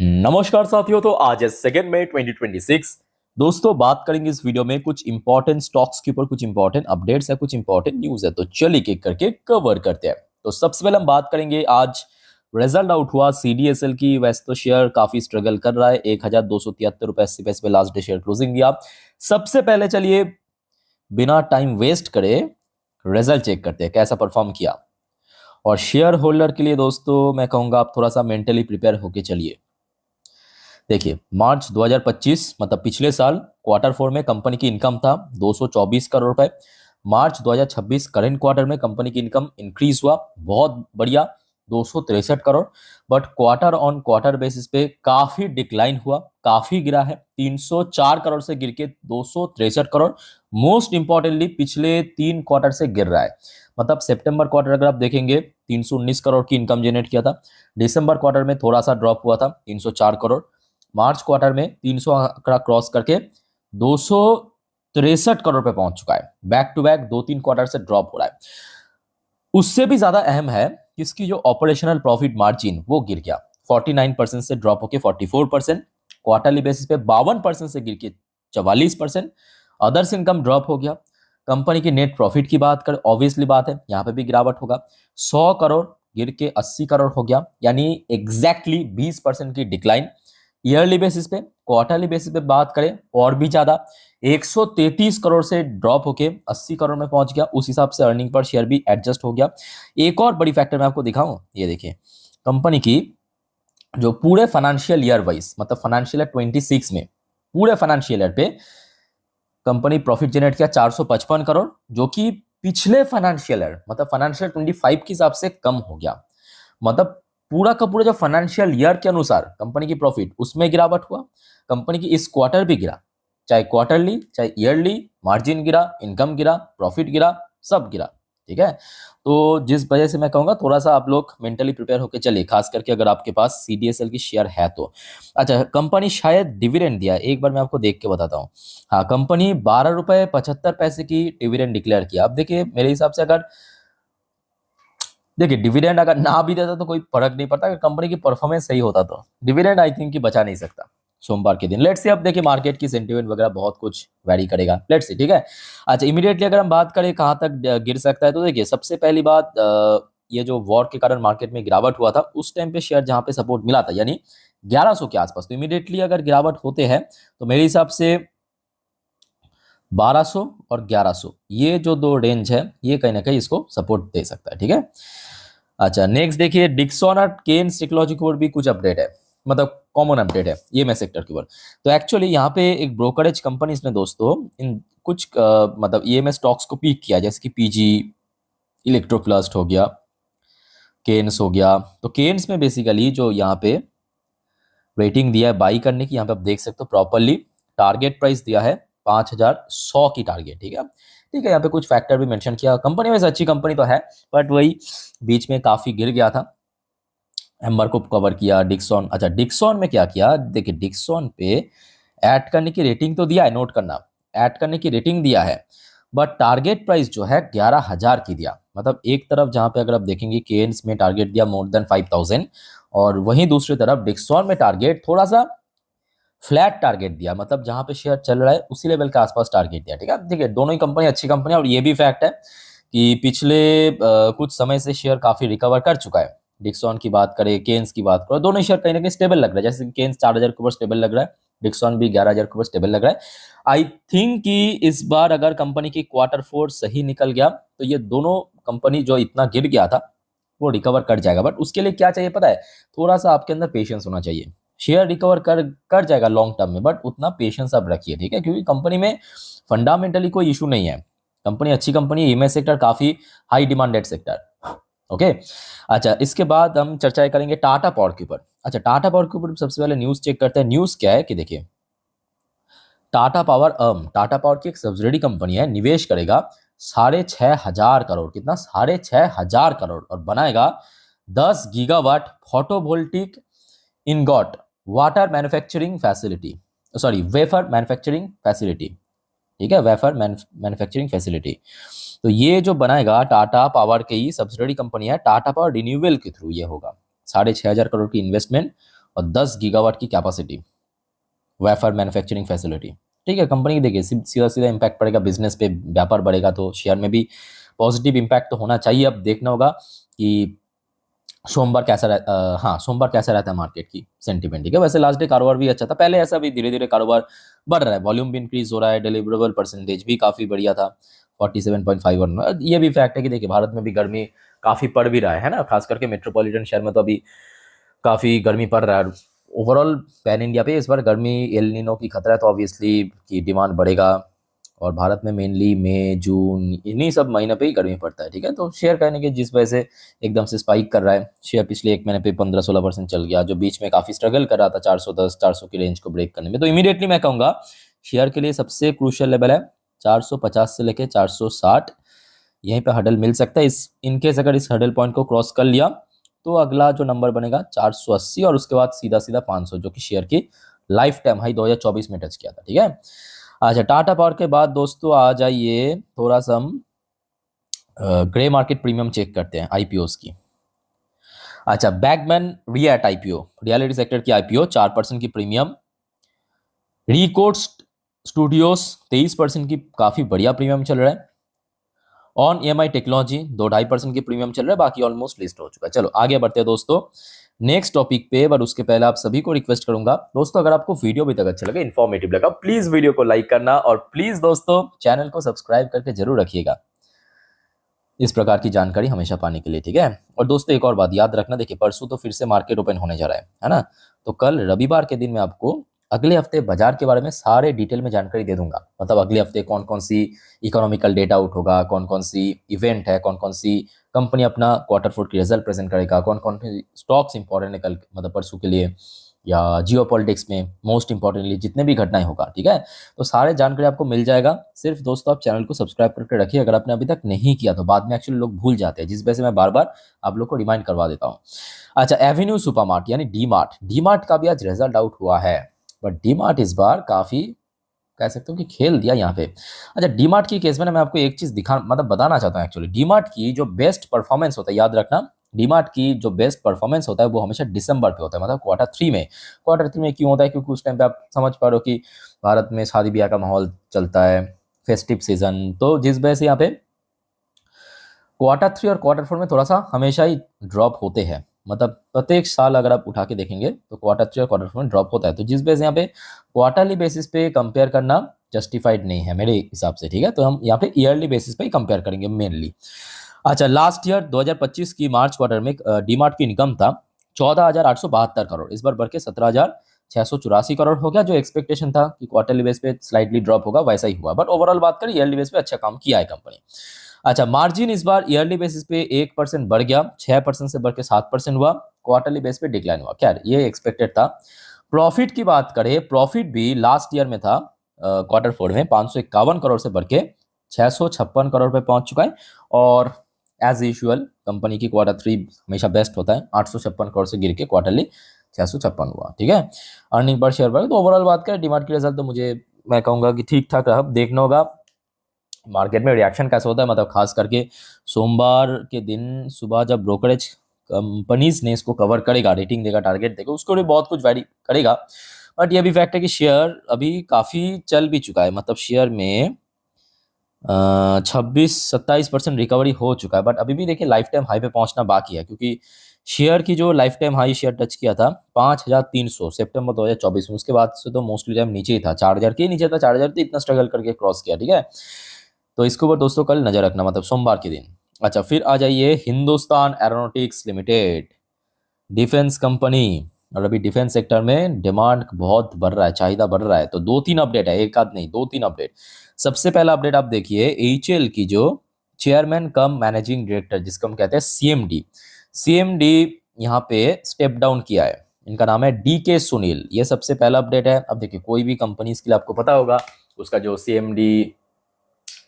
नमस्कार साथियों। तो आज है 2 मई 2026। दोस्तों बात करेंगे इस वीडियो में कुछ इंपॉर्टेंट स्टॉक्स के ऊपर, कुछ इंपॉर्टेंट अपडेट्स है, कुछ इंपॉर्टेंट न्यूज है। तो चलिए एक करके कवर करते हैं। तो सबसे पहले हम बात करेंगे, आज रिजल्ट आउट हुआ सीडीएसएल की। वैसे तो शेयर काफी स्ट्रगल कर रहा है, 1273 रुपए 80 पैसे पे लास्ट डे शेयर क्लोजिंग दिया। सबसे पहले चलिए बिना टाइम वेस्ट करे रिजल्ट चेक करते हैं कैसा परफॉर्म किया। और शेयर होल्डर के लिए दोस्तों मैं कहूंगा आप थोड़ा सा मेंटली प्रिपेयर होके चलिए। देखिए मार्च 2025 मतलब पिछले साल क्वार्टर फोर में कंपनी की इनकम था 224 करोड़ रुपए। मार्च 2026 करंट क्वार्टर में कंपनी की इनकम इंक्रीज हुआ, बहुत बढ़िया, 263 crore. But quarter on quarter basis पे काफी डिक्लाइन हुआ, काफी गिरा है, 304 करोड़ से गिर के 263 करोड़। मोस्ट इंपॉर्टेंटली पिछले 3 क्वार्टर से गिर रहा है। मतलब सितंबर क्वार्टर अगर आप देखेंगे 319 करोड़ की इनकम जनरेट किया था। दिसंबर क्वार्टर में थोड़ा सा ड्रॉप हुआ था 304 करोड़। मार्च क्वार्टर में 300 आंकड़ा क्रॉस करके 263 करोड़ पे पहुंच चुका है। बैक टू बैक 2-3 क्वार्टर से ड्रॉप हो रहा है। उससे भी ज्यादा अहम है कि इसकी जो ऑपरेशनल प्रॉफिट मार्जिन वो गिर गया, 49% से ड्रॉप होकर 44%। क्वार्टरली बेसिस पे 52% से गिर के 44%। अदर्स इनकम ड्रॉप हो गया। कंपनी की नेट प्रॉफिट की बात कर, ऑब्वियसली बात है यहाँ पे भी गिरावट होगा, 100 करोड़ गिर के 80 करोड़ हो गया, यानी एग्जैक्टली 20% की डिक्लाइन। ईयरली बेसिस पे, क्वार्टरली बेसिस पे बात करें और भी ज्यादा, 133 करोड़ से ड्रॉप होके 80 करोड़ में पहुंच गया। उस हिसाब से अर्निंग पर शेयर भी एडजस्ट हो गया। एक और बड़ी फैक्टर मैं आपको दिखाऊं, ये देखिए कंपनी की जो पूरे फाइनेंशियल ईयर वाइज, मतलब फाइनेंशियल ईयर 26 में पूरे फाइनेंशियल ईयर पे कंपनी प्रॉफिट जनरेट किया 455 करोड़, जो कि पिछले फाइनेंशियल ईयर मतलब फाइनेंशियल 25 के हिसाब से कम हो गया। मतलब पूरा का पूरा जो फाइनेंशियल ईयर के अनुसार कंपनी की प्रॉफिट उसमें गिरावट हुआ। कंपनी की इस क्वार्टर भी गिरा, चाहे क्वार्टरली चाहे ईयरली, मार्जिन गिरा, इनकम गिरा, प्रॉफिट गिरा, सब गिरा। ठीक है, तो जिस वजह से मैं कहूंगा थोड़ा सा आप लोग मेंटली प्रिपेयर होकर चलिए, खास करके अगर आपके पास सीडीएसएल की शेयर है तो। अच्छा, कंपनी शायद डिविडेंड दिया है, एक बार मैं आपको देख के बताता हूँ। हाँ, कंपनी 12 रुपए 75 पैसे की डिविडेंड डिक्लेयर किया। अब देखिए मेरे हिसाब से अगर देखिए डिविडेंड अगर ना भी देता तो कोई फर्क नहीं पड़ता, अगर कंपनी की परफॉर्मेंस सही होता तो डिविडेंड आई थिंक कि बचा नहीं सकता सोमवार के दिन। लेट्स सी, अब देखिए मार्केट की सेंटीमेंट वगैरह बहुत कुछ वैरी करेगा, लेट्स सी। ठीक है, अच्छा इमीडिएटली अगर हम बात करें कहाँ तक गिर सकता है, तो देखिए सबसे पहली बात, ये जो वॉर के कारण मार्केट में गिरावट हुआ था उस टाइम पे शेयर जहां पे सपोर्ट मिला था, यानी 1100 के आसपास, तो इमीडिएटली अगर गिरावट होते हैं तो मेरे हिसाब से 1200 और 1100 ये जो दो रेंज है ये कहीं ना कहीं इसको सपोर्ट दे सकता है। ठीक है, अच्छा नेक्स्ट देखिए डिक्सन और केन्स टेक्नोलॉजी के ऊपर भी कुछ अपडेट है, मतलब कॉमन अपडेट है ये मैं सेक्टर के ऊपर। तो एक्चुअली यहाँ पे एक ब्रोकरेज कंपनीज ने दोस्तों इन कुछ मतलब ईएमएस स्टॉक्स को पीक किया, जैसे कि पीजी, इलेक्ट्रोप्लास्ट हो गया, केन्स हो गया। तो केन्स में बेसिकली जो यहाँ पे रेटिंग दिया है बाई करने की, यहाँ पे आप देख सकते हो प्रॉपरली टारगेट प्राइस दिया है 5100 की टारगेट। ठीक है, ठीक है, यहाँ पे कुछ फैक्टर भी मेंशन किया। कंपनी वैसे अच्छी कंपनी तो है, बट वही बीच में काफी गिर गया था। एम्बर को कवर किया, डिक्सन। अच्छा डिक्सन में क्या किया, देखिए डिक्सन पे ऐड करने की रेटिंग तो दिया है, नोट करना, ऐड करने की रेटिंग दिया है, बट टारगेट प्राइस जो है 11,000 की दिया। मतलब एक तरफ जहां पे अगर आप देखेंगे केन्स में टारगेट दिया मोर देन 5000, और वहीं दूसरी तरफ डिक्सन में टारगेट थोड़ा सा फ्लैट टारगेट दिया, मतलब जहां पे शेयर चल रहा है उसी लेवल के आसपास टारगेट दिया। ठीक है, देखिए दोनों ही कंपनी अच्छी कंपनी है, और ये भी फैक्ट है कि पिछले कुछ समय से शेयर काफी रिकवर कर चुका है। डिक्सन की बात करें, केन्स की बात करें, दोनों शेयर कहीं ना कहीं स्टेबल लग रहा है। जैसे केन्स 4000 के ऊपर स्टेबल लग रहा है, डिक्सन भी 11,000 के ऊपर स्टेबल लग रहा है। आई थिंक कि इस बार अगर कंपनी की क्वार्टर फोर सही निकल गया तो ये दोनों कंपनी जो इतना गिर गया था वो रिकवर कर जाएगा। बट उसके लिए क्या चाहिए पता है, थोड़ा सा आपके अंदर पेशेंस होना चाहिए। शेयर रिकवर कर कर जाएगा लॉन्ग टर्म में, बट उतना पेशेंस आप रखिए। ठीक है, क्योंकि कंपनी में फंडामेंटली कोई इशू नहीं है, कंपनी अच्छी कंपनी है, ईएमएस सेक्टर काफी हाई डिमांडेड सेक्टर। ओके, अच्छा इसके बाद हम चर्चा करेंगे टाटा पावर के ऊपर। अच्छा टाटा पावर के ऊपर सबसे पहले न्यूज चेक करते हैं। न्यूज क्या है कि देखिए टाटा पावर की एक सब्सिडरी कंपनी है, निवेश करेगा 6,500 करोड़, कितना 6,500 करोड़, और बनाएगा 10 gigawatt photovoltaic ingot water manufacturing facility, sorry wafer manufacturing facility. ठीक है, वेफर मैन्युफैक्चरिंग फैसिलिटी। तो ये जो बनाएगा टाटा पावर की ही सब्सिडरी कंपनी है, टाटा पावर रिन्यूएबल के थ्रू ये होगा। 6,500 करोड़ की इन्वेस्टमेंट, और 10 गीगावाट की कैपेसिटी वेफर मैन्युफैक्चरिंग फैसिलिटी। ठीक है, कंपनी की देखिए सीधा सीधा इम्पैक्ट पड़ेगा बिजनेस पे, व्यापार बढ़ेगा तो शेयर में भी पॉजिटिव इम्पैक्ट तो होना चाहिए। अब देखना होगा कि सोमवार कैसा हाँ, सोमवार कैसा रहता है मार्केट की सेंटीमेंट। ठीक है, वैसे लास्ट डे कारोबार भी अच्छा था, पहले ऐसा भी धीरे धीरे कारोबार बढ़ रहा है, वॉल्यूम भी इंक्रीज हो रहा है, डिलीवरेबल परसेंटेज भी काफी बढ़िया था 47.51। ये भी फैक्ट है कि देखिए भारत में भी गर्मी काफी पड़ भी रहा है ना, खास करके मेट्रोपॉलिटन शहर में तो अभी काफी गर्मी पड़ रहा है। ओवरऑल पैन इंडिया पे इस बार गर्मी एल नीनो की खतरा है, तो ऑब्वियसली की डिमांड बढ़ेगा। और भारत में मेनली मई जून इन्हीं सब महीने पे ही गर्मी पड़ता है। ठीक है, तो शेयर कहने के जिस वजह से एकदम से स्पाइक कर रहा है शेयर, पिछले एक महीने पे 15-16% चल गया, जो बीच में काफी स्ट्रगल कर रहा था 410-400 की रेंज को ब्रेक करने में। तो इमीडिएटली मैं कहूंगा शेयर के लिए सबसे क्रूशियल लेवल है 450 से लेके 460, यहीं पे हडल मिल सकता है। इस इनकेस अगर इस हडल पॉइंट को क्रॉस कर लिया तो अगला जो नंबर बनेगा 480, और उसके बाद सीधा सीधा 500, जो कि शेयर की लाइफ टाइम हाई 2024 में टच किया था। ठीक है, अच्छा टाटा पावर के बाद दोस्तों आ जाइए थोड़ा सा हम ग्रे मार्केट प्रीमियम चेक करते हैं आईपीओस की। अच्छा, बैगमैन रिएट आईपीओ, रियलिटी सेक्टर की आईपीओ 4% की प्रीमियम। रिकॉर्ड स्टूडियोज 23% की काफी बढ़िया प्रीमियम चल रहा है। ऑन ईएमआई टेक्नोलॉजी 2-2.5% की प्रीमियम चल रहा है, बाकी ऑलमोस्ट लिस्ट हो चुका है। चलो आगे बढ़ते हैं दोस्तों नेक्स्ट टॉपिक पे, बट उसके पहले आप सभी को रिक्वेस्ट करूंगा दोस्तों, अगर आपको वीडियो अभी तक अच्छा लगे, इन्फॉर्मेटिव लगा, प्लीज वीडियो को लाइक करना, और प्लीज दोस्तों चैनल को सब्सक्राइब करके जरूर रखिएगा इस प्रकार की जानकारी हमेशा पाने के लिए। ठीक है, और दोस्तों एक और बात याद रखना, देखिए परसों तो फिर से मार्केट ओपन होने जा रहा है ना, तो कल रविवार के दिन मैं आपको अगले हफ्ते बाजार के बारे में सारे डिटेल में जानकारी दे दूंगा। मतलब अगले हफ्ते कौन कौन सी इकोनॉमिकल डेटा आउट होगा, कौन कौन सी इवेंट है, कौन कौन सी कंपनी अपना Q4 की रिजल्ट प्रेजेंट करेगा, कौन कौन सी स्टॉक्स इंपॉर्टेंट है कल, मतलब परसों के लिए, या जियो पॉलिटिक्स में मोस्ट इंपॉर्टेंटली जितने भी घटनाएं होगा। ठीक है, तो सारे जानकारी आपको मिल जाएगा। सिर्फ दोस्तों आप चैनल को सब्सक्राइब करके रखिए, अगर आपने अभी तक नहीं किया तो बाद में एक्चुअली लोग भूल जाते हैं, जिस वजह से मैं बार बार आप लोग को रिमाइंड करवा देता हूँ। अच्छा, एवेन्यू सुपरमार्ट यानी डी मार्ट का भी आज रिजल्ट आउट हुआ है, बट डी मार्ट इस बार काफी कह सकते हो कि खेल दिया यहाँ पे। अच्छा, डी मार्ट की केस में ना मैं आपको एक चीज बताना चाहता हूँ। एक्चुअली डी मार्ट की जो बेस्ट परफॉर्मेंस होता है, याद रखना डी मार्ट की जो बेस्ट परफॉर्मेंस होता है वो हमेशा दिसंबर पे होता है, मतलब Q3 में क्यों होता है, क्योंकि उस टाइम पे आप समझ पा रहे हो कि भारत में शादी ब्याह का माहौल चलता है, फेस्टिव सीजन, तो जिस वजह से यहाँ पे Q3 और Q4 में थोड़ा सा हमेशा ही ड्रॉप होते हैं। मतलब प्रत्येक साल अगर आप उठा के देखेंगे तो Q3 और Q4 में ड्रॉप होता है, तो जिस वजह से यहाँ पे क्वार्टरली बेसिस पे कंपेयर करना जस्टिफाइड नहीं है मेरे हिसाब से। ठीक है, तो हम यहाँ पे ईयरली बेसिस पे ही कंपेयर करेंगे मेनली। अच्छा, लास्ट ईयर 2025 की मार्च क्वार्टर में डीमार्ट की इनकम था 14,872 करोड़, इस बार बढ़ के 17,684 करोड़ हो गया। जो एक्सपेक्टेशन था कि क्वार्टरली बेस पे स्लाइटली ड्रॉप होगा वैसा ही हुआ, बट ओवरऑल बात करें ईयरली बेस पे अच्छा काम किया है कंपनी। अच्छा, मार्जिन इस बार ईयरली बेसिस पे 1% बढ़ गया, 6% से बढ़ के 7% हुआ, क्वार्टरली बेस पे डिक्लाइन हुआ, क्या ये एक्सपेक्टेड था। प्रॉफिट की बात करें, प्रॉफिट भी लास्ट ईयर में था Q4 में 551 करोड़ से बढ़ के 656 करोड़ पे पहुंच चुका है, और एज यूजुअल कंपनी की Q3 हमेशा बेस्ट होता है, 856 करोड़ से गिर के क्वार्टरली 656 हुआ। ठीक है, अर्निंग पर शेयर बढ़। तो ओवरऑल बात करें डीमार्ट की रिजल्ट तो मैं कहूंगा कि ठीक ठाक रहा। देखना होगा मार्केट में रिएक्शन कैसा होता है, मतलब खास करके सोमवार के दिन सुबह जब ब्रोकरेज कंपनीज ने इसको कवर करेगा, रेटिंग देगा, टारगेट देगा, उसको भी बहुत कुछ वैरी करेगा। बट ये भी फैक्ट है कि शेयर अभी काफी चल भी चुका है, मतलब शेयर में 26-27% रिकवरी हो चुका है, बट अभी भी देखिए लाइफ टाइम हाई पे पहुंचना बाकी है, क्योंकि शेयर की जो life time high share touch किया था 5,300 सितंबर 2024 में, उसके बाद से तो मोस्टली टाइम नीचे ही था, 4,000 के नीचे था, 4,000 तो इतना स्ट्रगल करके क्रॉस किया। ठीक है, तो इसके ऊपर दोस्तों कल नजर रखना, मतलब सोमवार के दिन। अच्छा, फिर आ जाइए Hindustan aeronautics limited, defence company, और अभी डिफेंस सेक्टर में डिमांड बहुत बढ़ रहा है, चाहिदा बढ़ रहा है। तो 2-3 अपडेट है, एक आध नहीं 2-3 अपडेट। सबसे पहला अपडेट आप देखिए, एचएल की जो चेयरमैन कम मैनेजिंग डायरेक्टर, जिसको हम कहते हैं सीएमडी यहाँ पे स्टेप डाउन किया है, इनका नाम है डीके सुनील। ये सबसे पहला अपडेट है। अब देखिए कोई भी कंपनी के लिए आपको पता होगा उसका जो सीएमडी,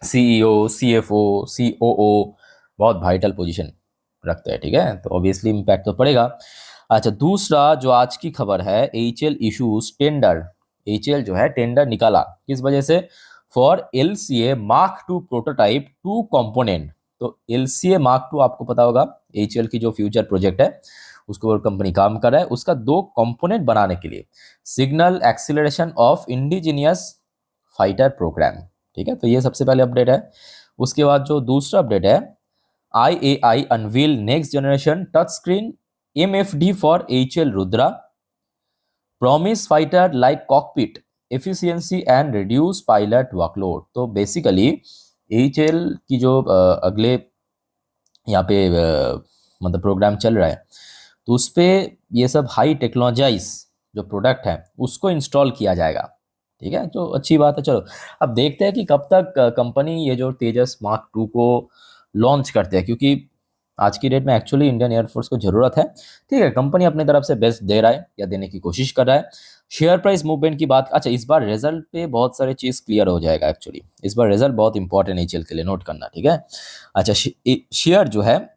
सीईओ, सीएफओ, सीओओ बहुत वाइटल पोजीशन रखते हैं। ठीक है, तो ऑब्वियसली इम्पैक्ट तो पड़ेगा। अच्छा, दूसरा जो आज की खबर है, एचएल इशूज टेंडर, एचएल जो है टेंडर निकाला, किस वजह से, for LCA mark 2 prototype 2 component. तो एलसीए मार्क 2 आपको पता होगा एचएल की जो फ्यूचर प्रोजेक्ट है उसके ऊपर कंपनी काम कर रहा है, उसका 2 कंपोनेंट बनाने के लिए signal acceleration of indigenous fighter programme. ठीक है, तो ये सबसे पहले अपडेट है। उसके बाद जो दूसरा अपडेट है, IAI unveil next generation touch screen MFD for HL Rudra, promise fighter like cockpit efficiency and reduce pilot workload. तो बेसिकली HL की जो अगले यहाँ पे मतलब प्रोग्राम चल रहा है, तो उस पर ये सब हाई टेक्नोलॉजाइज जो प्रोडक्ट है उसको इंस्टॉल किया जाएगा। ठीक है, तो अच्छी बात है। चलो अब देखते हैं कि कब तक कंपनी ये जो तेजस मार्क 2 को लॉन्च करते हैं, क्योंकि आज की डेट में एक्चुअली इंडियन एयरफोर्स को ज़रूरत है। ठीक है, कंपनी अपनी तरफ से बेस्ट दे रहा है या देने की कोशिश कर रहा है। शेयर प्राइस मूवमेंट की बात, अच्छा इस बार रिजल्ट पे बहुत सारे चीज़ क्लियर हो जाएगा। एक्चुअली इस बार रिजल्ट बहुत इंपॉर्टेंट है HL के लिए, नोट करना। ठीक है, अच्छा शेयर जो है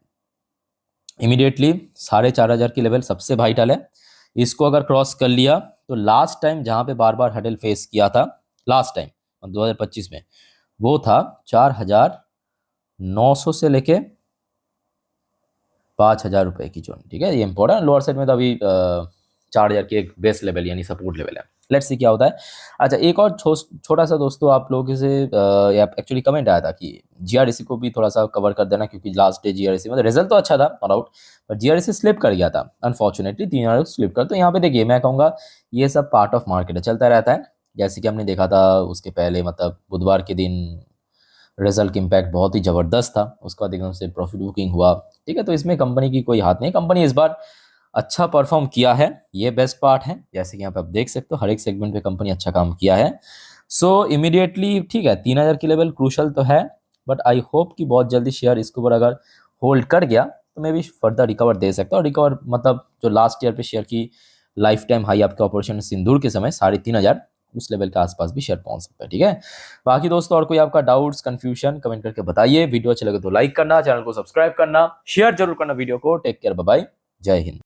इमीडिएटली 4,500 की लेवल सबसे वाइटल है। इसको अगर क्रॉस कर लिया तो लास्ट टाइम जहाँ पे बार बार हडल फेस किया था लास्ट टाइम 2025 में, वो था 4,900 से लेके 5,000 रुपये की जोन। ठीक है, ये इंपॉर्टेंट। लोअर साइड में तो अभी 4,000 की एक बेस लेवल यानी सपोर्ट लेवल है। लेट्स सी क्या होता है। अच्छा एक और छोटा सा दोस्तों आप लोगों से एक्चुअली कमेंट आया था कि GRC को भी थोड़ा सा कवर कर देना, क्योंकि लास्ट डे GRC मतलब रिजल्ट तो अच्छा था no doubt, but GRC slip कर गया था अनफॉर्चुनेटली, 3 स्लिप कर। तो यहाँ पे देखिए मैं कहूँगा ये सब पार्ट ऑफ मार्केट है, चलता रहता है। जैसे कि हमने देखा था उसके पहले मतलब बुधवार के दिन रिजल्ट की इम्पैक्ट बहुत ही ज़बरदस्त था, उसका एकदम से प्रॉफिट बुकिंग हुआ। ठीक है, तो इसमें कंपनी की कोई हाथ नहीं, कंपनी इस बार अच्छा परफॉर्म किया है, ये बेस्ट पार्ट है। जैसे कि यहाँ पे आप देख सकते हो हर एक सेगमेंट पे कंपनी अच्छा काम किया है। सो इमीडिएटली ठीक है 3,000 की लेवल क्रूशल तो है, बट आई होप कि बहुत जल्दी शेयर इसके ऊपर अगर होल्ड कर गया तो मे भी फर्दर रिकवर दे सकता है। और रिकवर मतलब जो लास्ट ईयर पे शेयर की लाइफ टाइम हाई आपके ऑपरेशन सिंदूर के समय 3,500 उस लेवल के आसपास भी शेयर पहुंच सकता है। ठीक है, बाकी दोस्तों और कोई आपका डाउट्स कंफ्यूजन कमेंट करके बताइए। वीडियो अच्छा लगे तो लाइक करना, चैनल को सब्सक्राइब करना, शेयर जरूर करना वीडियो को। टेक केयर, बाय बाय, जय हिंद।